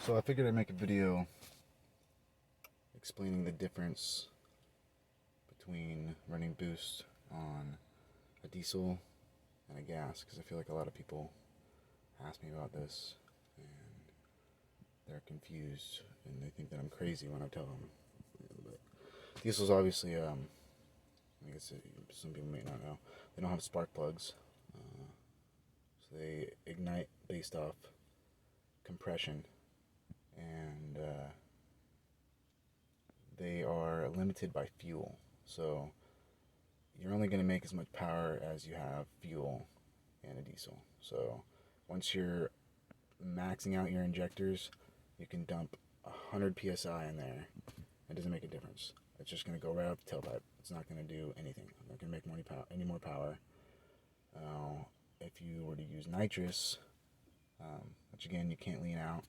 So I figured I'd make a video explaining the difference between running boost on a diesel and a gas, because I feel like a lot of people ask me about this and they're confused and they think that I'm crazy when I tell them. But diesels obviously, I guess some people may not know, they don't have spark plugs, so they ignite based off compression, and they are limited by fuel. So you're only going to make as much power as you have fuel in a diesel. So once you're maxing out your injectors, you can dump 100 psi in there. It doesn't make a difference. It's just going to go right out the tailpipe. It's not going to do anything. I'm not going to make any more power. If you were to use nitrous, which again you can't lean out,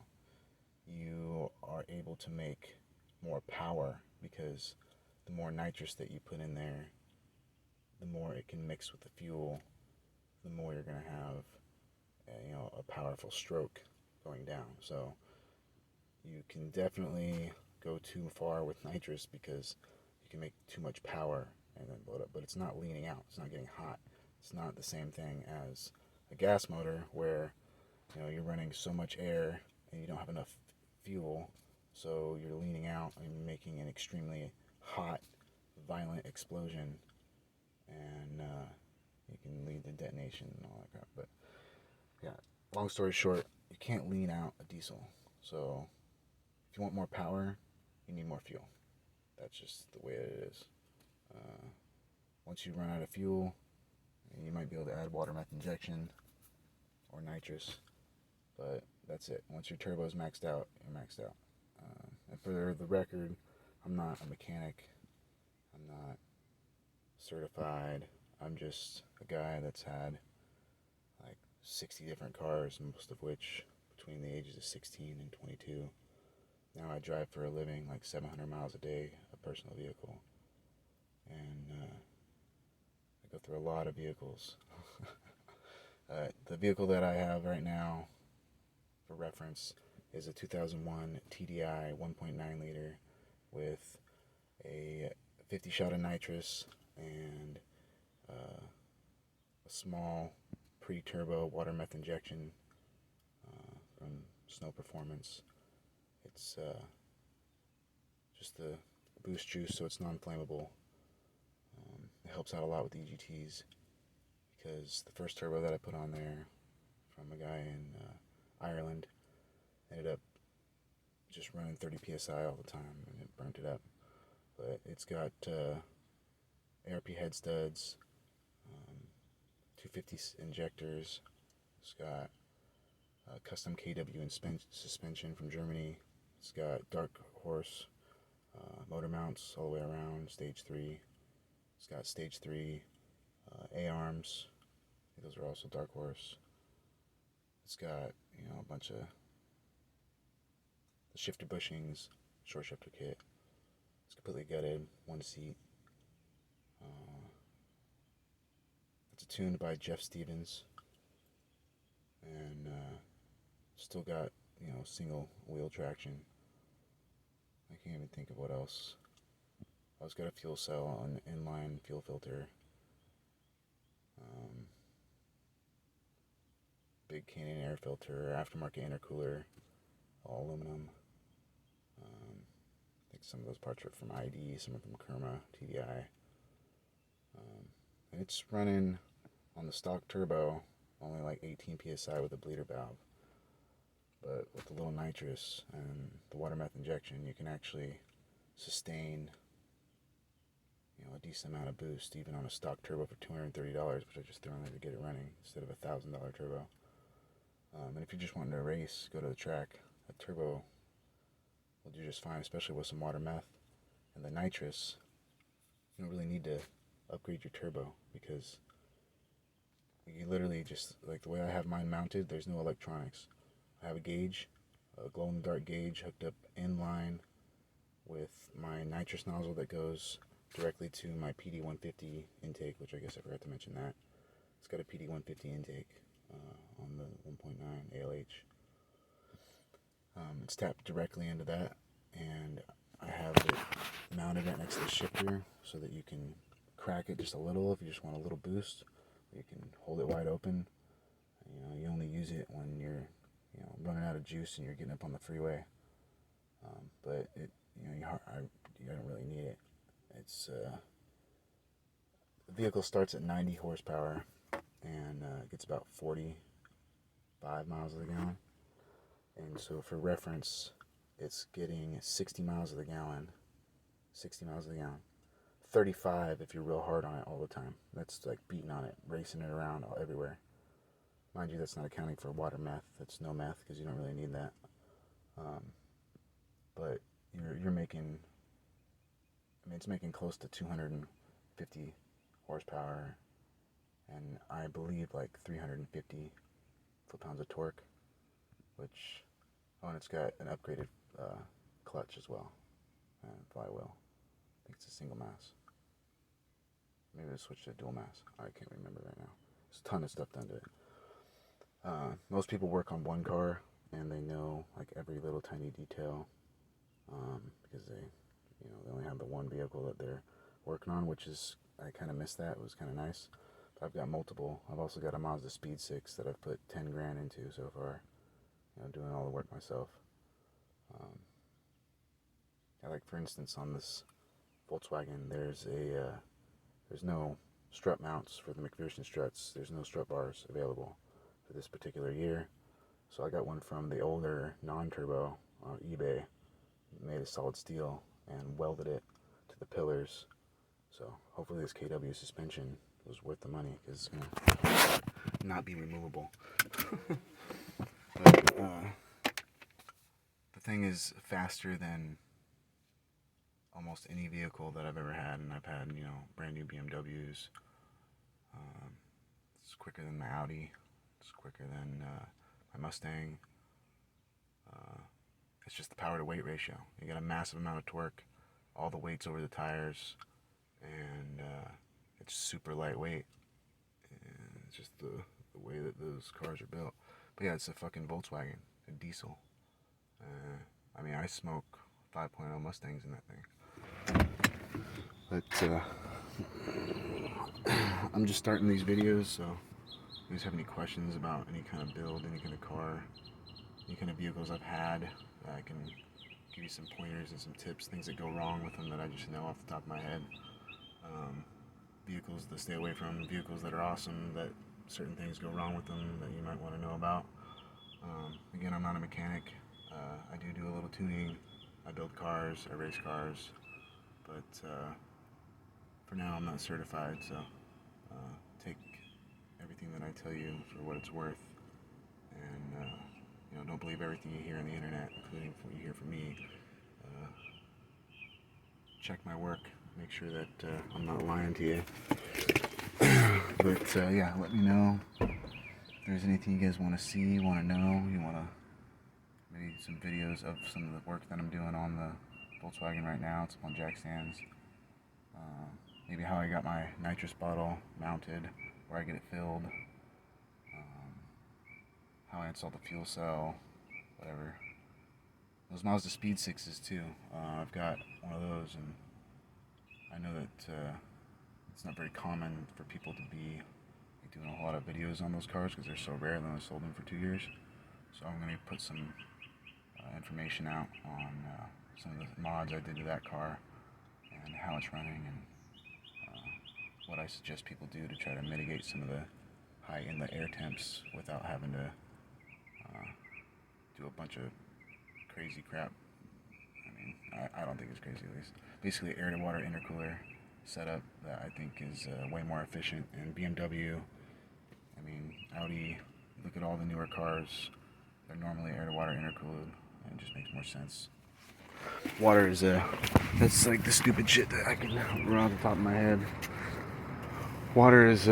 you are able to make more power, because the more nitrous that you put in there, the more it can mix with the fuel, the more you're going to have a powerful stroke going down. So you can definitely go too far with nitrous because you can make too much power and then blow it up, but it's not leaning out. It's not getting hot. It's not the same thing as a gas motor where you're running so much air and you don't have enough fuel, so you're leaning out and making an extremely hot, violent explosion, and you can lead to detonation and all that crap. But yeah, long story short, you can't lean out a diesel. So if you want more power, you need more fuel. That's just the way it is. Once you run out of fuel, you might be able to add water meth injection or nitrous, but that's it. Once your turbo is maxed out, you're maxed out. And for the record, I'm not a mechanic. I'm not certified. I'm just a guy that's had like 60 different cars, most of which between the ages of 16 and 22. Now I drive for a living like 700 miles a day, a personal vehicle. And I go through a lot of vehicles. The vehicle that I have right now, for reference, is a 2001 TDI 1.9 liter with a 50 shot of nitrous and a small pre-turbo water meth injection from Snow Performance. It's just the boost juice, so it's non-flammable. It helps out a lot with EGTs, because the first turbo that I put on there from a guy in Ireland ended up just running 30 psi all the time, and it burnt it up. But it's got ARP head studs, 250 injectors. It's got custom KW suspension from Germany. It's got Dark Horse motor mounts all the way around, stage 3. It's got stage 3 A-arms. Those are also Dark Horse. It's got a bunch of the shifter bushings, short shifter kit. It's completely gutted, one seat. It's tuned by Jeff Stevens, and still got single wheel traction. I can't even think of what else. Oh, it's got a fuel cell, an inline fuel filter, big Canadian air filter, aftermarket intercooler, all aluminum. I think some of those parts are from ID, some are from Kerma, TDI. And it's running on the stock turbo only like 18 psi with a bleeder valve. But with the little nitrous and the water meth injection, you can actually sustain a decent amount of boost, even on a stock turbo for $230, which I just threw in there to get it running instead of a $1,000 turbo. And if you're just wanting to race, go to the track, a turbo will do just fine, especially with some water meth. And the nitrous, you don't really need to upgrade your turbo, because you literally just, like the way I have mine mounted, there's no electronics. I have a gauge, a glow-in-the-dark gauge hooked up in line with my nitrous nozzle that goes directly to my PD150 intake, which I guess I forgot to mention that. It's got a PD150 intake on the 1.9 ALH. It's tapped directly into that, and I have it mounted right next to the shifter so that you can crack it just a little if you just want a little boost. You can hold it wide open. You only use it when you're running out of juice and you're getting up on the freeway. But you don't really need it. It's the vehicle starts at 90 horsepower and gets about 45 miles to the gallon. And so for reference, it's getting 60 miles to the gallon. 60 miles to the gallon. 35 if you're real hard on it all the time. That's like beating on it, racing it around everywhere. Mind you, that's not accounting for water meth. That's no meth because you don't really need that. But you're making, it's making close to 250 horsepower and I believe like 350 foot-pounds of torque, which, and it's got an upgraded clutch as well, and flywheel. I think it's a single mass. Maybe they switched to a dual mass. I can't remember right now. There's a ton of stuff done to it. Most people work on one car and they know like every little tiny detail because they only have the one vehicle that they're working on, which is, I kind of miss that. It was kind of nice. But I've got multiple. I've also got a Mazda Speed 6 that I've put 10 grand into so far, doing all the work myself. Like for instance on this Volkswagen, there's no strut mounts for the McPherson struts. There's no strut bars available for this particular year. So I got one from the older non-turbo on eBay, made of solid steel and welded it to the pillars. So hopefully this KW suspension was worth the money because it's going to not be removable. But the thing is faster than almost any vehicle that I've ever had, and I've had, brand new BMWs. It's quicker than my Audi. It's quicker than my Mustang. It's just the power to weight ratio. You got a massive amount of torque, all the weight's over the tires, and it's super lightweight. And it's just the way that those cars are built. But yeah, it's a fucking Volkswagen, a diesel. I smoke 5.0 Mustangs in that thing. But I'm just starting these videos, so if you guys have any questions about any kind of build, any kind of car, any kind of vehicles I've had, I can give you some pointers and some tips, things that go wrong with them that I just know off the top of my head. Vehicles to stay away from, vehicles that are awesome, that certain things go wrong with them that you might want to know about. Again, I'm not a mechanic. I do a little tuning. I build cars, I race cars, but for now I'm not certified, so take everything that I tell you for what it's worth, and don't believe everything you hear on the internet, including what you hear from me. Check my work, make sure that I'm not lying to you. But yeah, let me know if there's anything you guys want to see, want to know, you want to maybe some videos of some of the work that I'm doing on the Volkswagen right now. It's up on jack stands. Maybe how I got my nitrous bottle mounted, where I get it filled, how I install the fuel cell, whatever. Those Mazda Speed 6s too. I've got one of those, and I know that it's not very common for people to be doing a lot of videos on those cars because they're so rare. They only sold them for 2 years. So I'm going to put some information out on some of the mods I did to that car and how it's running and what I suggest people do to try to mitigate some of the high inlet air temps without having to do a bunch of crazy crap. I don't think it's crazy, at least. Basically, air to water intercooler setup that I think is way more efficient. And BMW, Audi, look at all the newer cars, they're normally air to water intercooled, and it just makes more sense. Water is that's like the stupid shit that I can run off the top of my head. Water is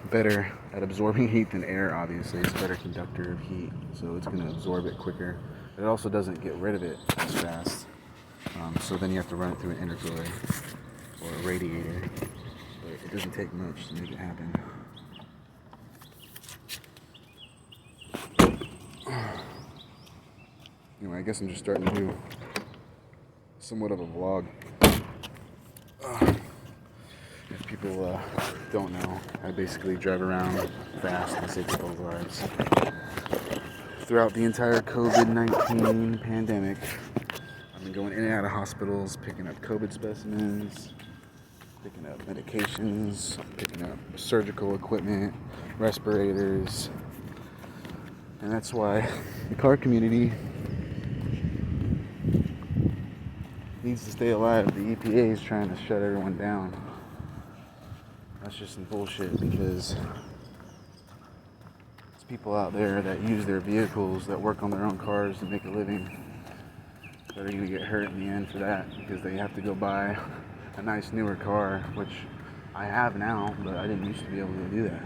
better at absorbing heat than air, obviously. It's a better conductor of heat, so it's going to absorb it quicker. It also doesn't get rid of it as fast. So then you have to run it through an intercooler or a radiator. But it doesn't take much to make it happen. Anyway, I guess I'm just starting to do somewhat of a vlog. If people don't know, I basically drive around fast and save people's lives. Throughout the entire COVID-19 pandemic, I've been going in and out of hospitals, picking up COVID specimens, picking up medications, picking up surgical equipment, respirators. And that's why the car community needs to stay alive. The EPA is trying to shut everyone down. That's just some bullshit, because there's people out there that use their vehicles, that work on their own cars to make a living, that are going to get hurt in the end for that, because they have to go buy a nice newer car, which I have now, but I didn't used to be able to do that.